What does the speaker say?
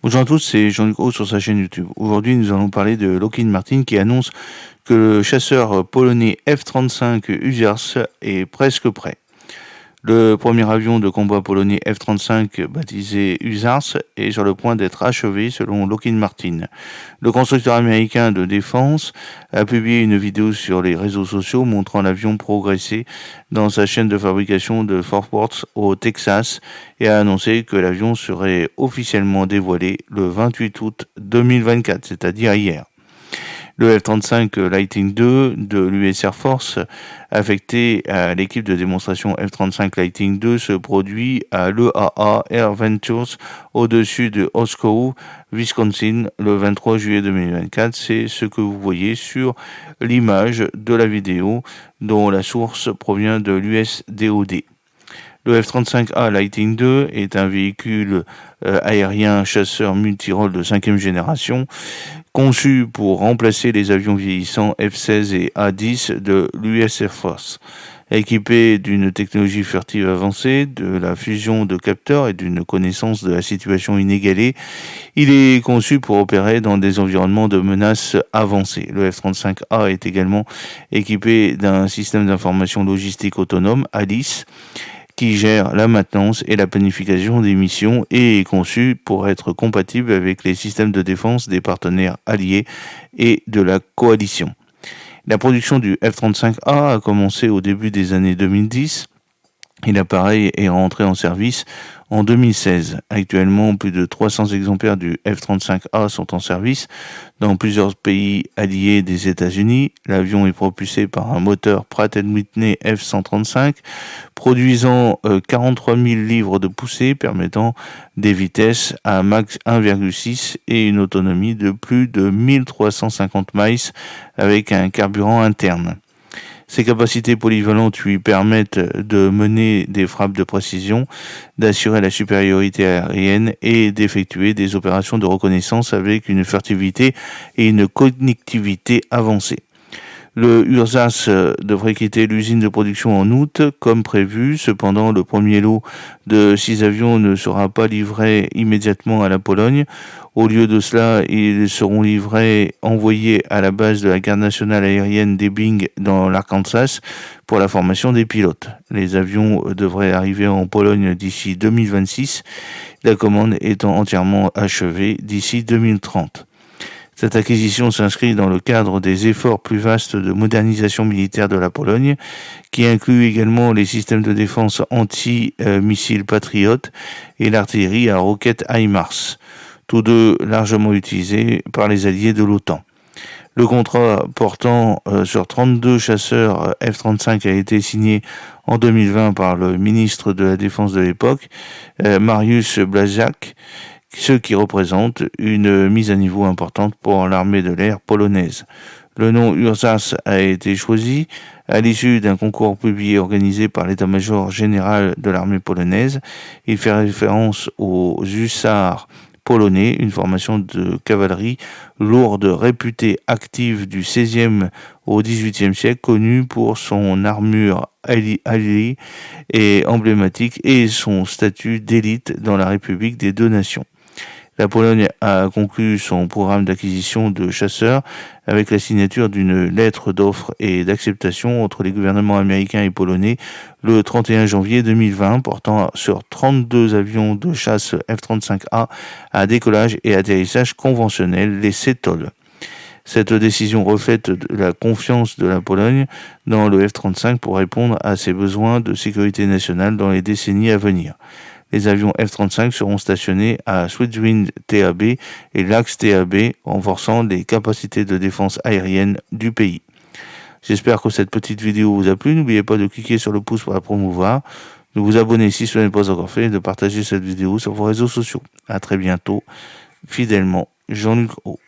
Bonjour à tous, c'est Jean-Luc Haut sur sa chaîne YouTube. Aujourd'hui, nous allons parler de Lockheed Martin qui annonce que le chasseur polonais F-35 USARS est presque prêt. Le premier avion de combat polonais F-35, baptisé USARS, est sur le point d'être achevé selon Lockheed Martin. Le constructeur américain de défense a publié une vidéo sur les réseaux sociaux montrant l'avion progresser dans sa chaîne de fabrication de Fort Worth au Texas et a annoncé que l'avion serait officiellement dévoilé le 28 août 2024, c'est-à-dire hier. Le F-35 Lightning II de l'US Air Force, affecté à l'équipe de démonstration F-35 Lightning II, se produit à l'EAA Air Ventures au-dessus de Oscow, Wisconsin, le 23 juillet 2024. C'est ce que vous voyez sur l'image de la vidéo dont la source provient de l'US DoD. Le F-35A Lightning II est un véhicule aérien chasseur multirôle de 5e génération, conçu pour remplacer les avions vieillissants F-16 et A-10 de l'US Air Force. Équipé d'une technologie furtive avancée, de la fusion de capteurs et d'une connaissance de la situation inégalée, il est conçu pour opérer dans des environnements de menaces avancées. Le F-35A est également équipé d'un système d'information logistique autonome, ALICE, qui gère la maintenance et la planification des missions et est conçu pour être compatible avec les systèmes de défense des partenaires alliés et de la coalition. La production du F-35A a commencé au début des années 2010 et l'appareil est rentré en service en 2016. Actuellement, plus de 300 exemplaires du F-35A sont en service dans plusieurs pays alliés des États-Unis. L'avion est propulsé par un moteur Pratt & Whitney F-135 produisant 43 000 livres de poussée, permettant des vitesses à max 1,6 et une autonomie de plus de 1350 miles avec un carburant interne. Ses capacités polyvalentes lui permettent de mener des frappes de précision, d'assurer la supériorité aérienne et d'effectuer des opérations de reconnaissance avec une furtivité et une connectivité avancée. Le URSAS devrait quitter l'usine de production en août, comme prévu. Cependant, le premier lot de 6 avions ne sera pas livré immédiatement à la Pologne. Au lieu de cela, ils seront envoyés à la base de la garde nationale aérienne d'Ebing dans l'Arkansas pour la formation des pilotes. Les avions devraient arriver en Pologne d'ici 2026, la commande étant entièrement achevée d'ici 2030. Cette acquisition s'inscrit dans le cadre des efforts plus vastes de modernisation militaire de la Pologne, qui inclut également les systèmes de défense anti-missiles Patriot et l'artillerie à roquettes HIMARS, tous deux largement utilisés par les alliés de l'OTAN. Le contrat portant sur 32 chasseurs F-35 a été signé en 2020 par le ministre de la Défense de l'époque, Mariusz Błaszczak, ce qui représente une mise à niveau importante pour l'armée de l'air polonaise. Le nom URSAS a été choisi à l'issue d'un concours publié organisé par l'état-major général de l'armée polonaise. Il fait référence aux hussards polonais, une formation de cavalerie lourde réputée active du XVIe au XVIIIe siècle, connue pour son armure alliée et emblématique et son statut d'élite dans la République des deux nations. La Pologne a conclu son programme d'acquisition de chasseurs avec la signature d'une lettre d'offre et d'acceptation entre les gouvernements américains et polonais le 31 janvier 2020, portant sur 32 avions de chasse F-35A à décollage et atterrissage conventionnel, les CETOL. Cette décision reflète la confiance de la Pologne dans le F-35 pour répondre à ses besoins de sécurité nationale dans les décennies à venir. Les avions F-35 seront stationnés à Swedwind TAB et Lax TAB, renforçant les capacités de défense aérienne du pays. J'espère que cette petite vidéo vous a plu. N'oubliez pas de cliquer sur le pouce pour la promouvoir, de vous abonner si ce n'est pas encore fait et de partager cette vidéo sur vos réseaux sociaux. À très bientôt. Fidèlement, Jean-Luc Haut.